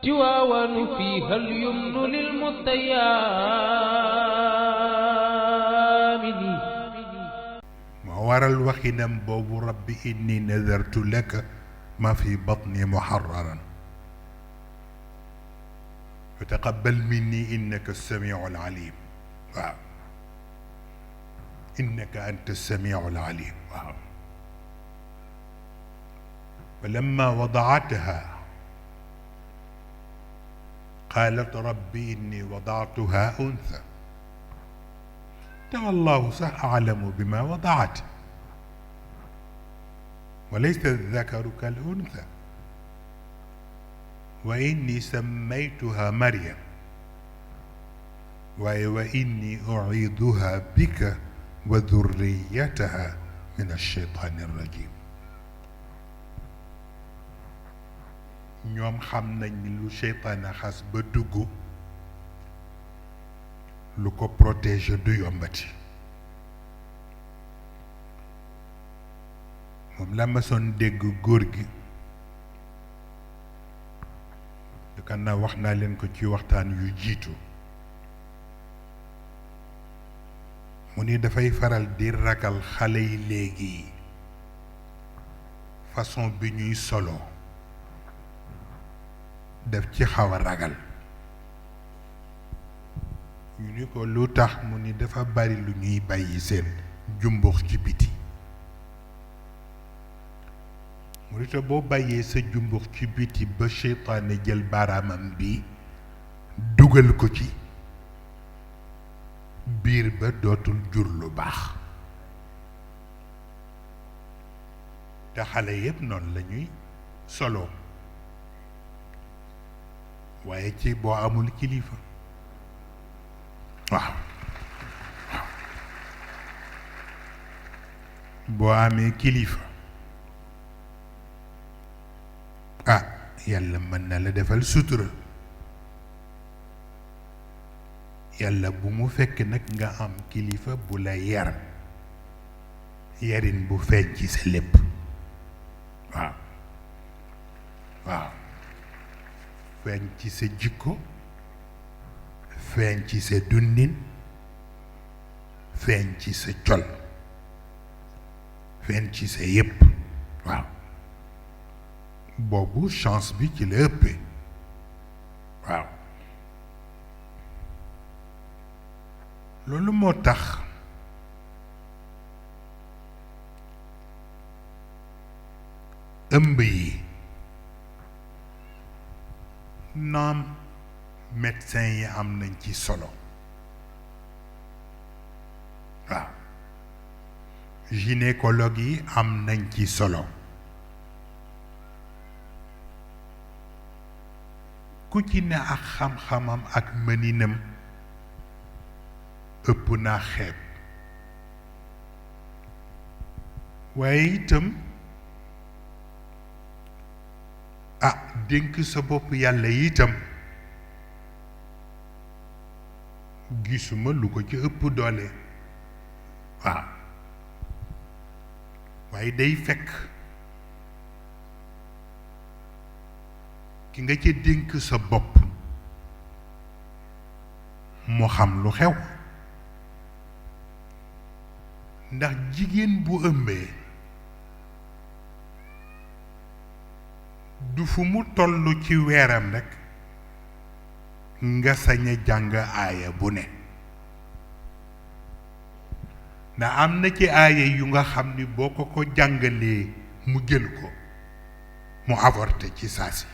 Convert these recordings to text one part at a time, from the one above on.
تواون فيها اليمن للمتيامن ما ورا الوخنم بوب ربي إني نذرت لك ما في بطني محررا فتقبل مني إنك السميع العليم. واو. إنك أنت السميع العليم. واو. فلما وضعتها قالت ربي إني وضعتها أنثى والله أعلم بما وضعت وليس الذكر كالأنثى وإني سميتها مريم وإني أعيذها بك وذريتها من الشيطان الرجيم. ñoom xam nañ ni lu seytaane xas ba dugg lu ko protéger du yombati. moom la ma son dégg góor gi yaakaar naa wax naa leen ko ci waxtaan yu jiitu mu ni dafay faral di ragal xale yi léegi façon bi ñuy solo def ci xaw a ragal ñu ni ko lu tax mu ni dafa bari lu ñuy bàyyi seen jumbux ci biti mu ni te boo bàyyee sa jumbux ci biti ba seytaane jël baaraamam bi dugal ko ci biir ba dootul jur lu baax te xale yépp noonu la ñuy solo waaye ci boo amul kilifa waaw boo amee kilifa ah yàlla mën na la defal sutura yàlla bu mu fekk nag nga am kilifa bu la yar yarin bu feeñ ci sa lépp waaw waaw feeñ ci sa jikko feeñ ci sa dundin feeñ ci sa col feeñ ci sa yépp waaw boobu chance bi ci la ëppee waaw loolu moo tax ëmb yi naam médecin yi am nañ ci solo waaw gynécologue yi am nañ ci solo ku ci ne ak xam-xamam ak mëninam ëpp naa xeeb waaye itam ah dénk sa bopp yàlla itam gisuma lu ko ci ëpp doole waaw waaye day fekk ki nga ca dénk sa bopp mu xam lu xew ndax jigéen bu ëmbee du fu mu tollu ci weeram rekk nga sañ a jàng aaya bu ne ndax am na ci aaya yu nga xam ni boo ko jàngalee mu jël ko mu avorté ci saasi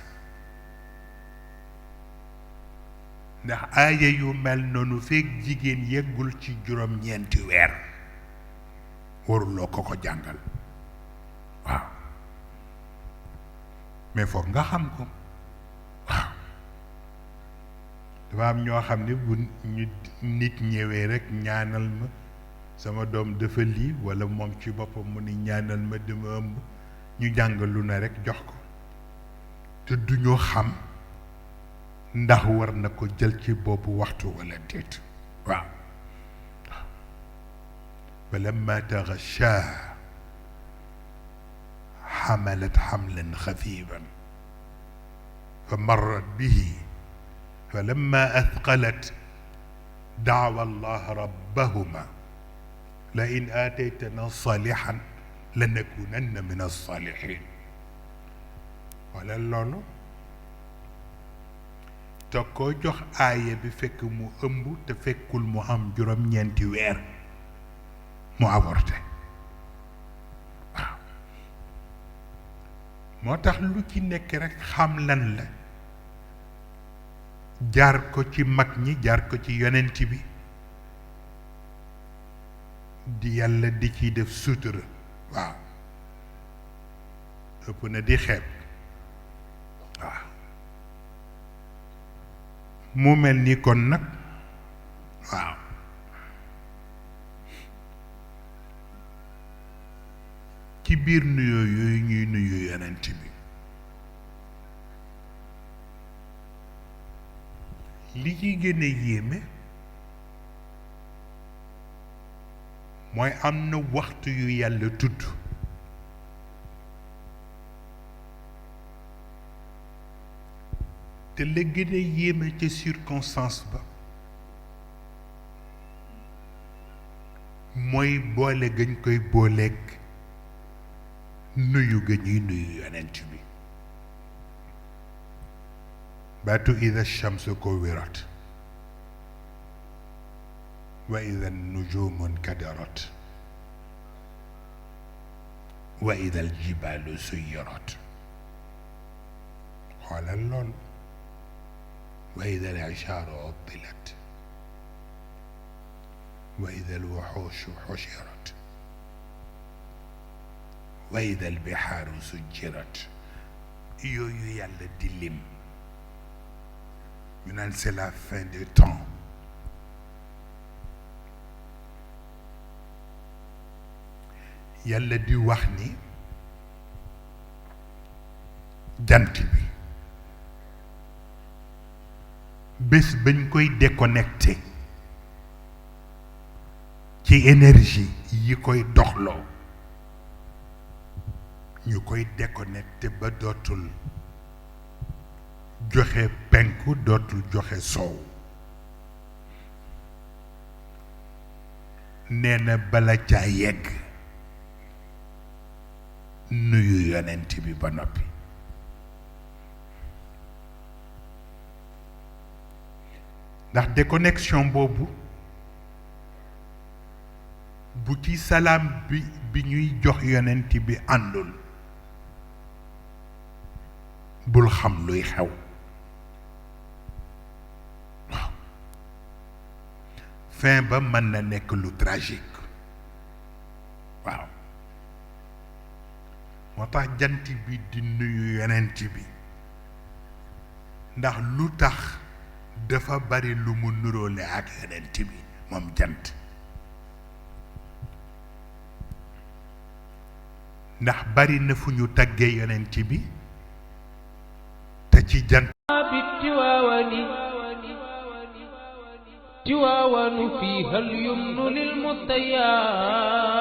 ndax aaya yu mel noonu fekk jigéen yeggul ci juróom-ñeenti weer waruloo ko jàngal waaw mais foog nga xam ko waaw dafa am ñoo xam ne bu ñu nit ñëwee rekk ñaanal ma sama doom dafa lii walla moom ci boppam mu ni ñaanal ma dama ëmb ñu jàngal lu ne rekk jox ko te duñu xam ndax war na ko jël ci boobu waxtu walla déet waaw falamma taghashaa حملت حملا خفيفا فمرت به فلما أثقلت دعوى الله ربهما لئن آتيتنا صالحا لنكونن من الصالحين wala loolu te koo jox aaya bi fekk mu ëmb te fekkul mu am juróom-ñeenti weer mu avorté waaw moo tax lu ci nekk rekk xam lan la jaar ko ci mag ñi jaar ko ci yonent bi di yàlla di ciy def sutura waaw ëpp na di xeeb waaw mu mel ni kon nag waaw ci biir nuyoo yooyu ñuy nuyu yonent bi li ci gën a yéeme mooy am na waxtu yu yàlla tudd te la gën a yéeme ca circonstance ba mooy boole gañ koy booleeg nuyu ga ñuy nuyu yonent bi baatu ida shamsu kuwirat wa ida nujumu nkadarat wa ida aljibalu suyirat xoolal loolu wa ida alishaaru uttilat wa ida alwuxuushu xushirat wa ida albihaaru sujjirat yooyu yàlla di lim ñu naan c'est la fin des temps yàlla di wax ni jant bi bés bañ koy déconnecté ci énergie yi koy doxloo ñu koy déconnecté ba dootul joxe penku dootul joxe soow nee na bala caa yegg nuyu yonent bi ba noppi ndax déconnexion boobu bu ci salaam bi ñuy jox yonent bi àndul bul xam luy xew waaw fin ba mën na nekk lu tragique waaw moo tax jant bi di nuyu yonent bi ndax lu tax dafa bari lu mu nuróole ak yonent bi moom jant ndax bari na fu ñu taggee yonent bi te ci jant tiwaawanu fiiha al-yumnu lil mustayaa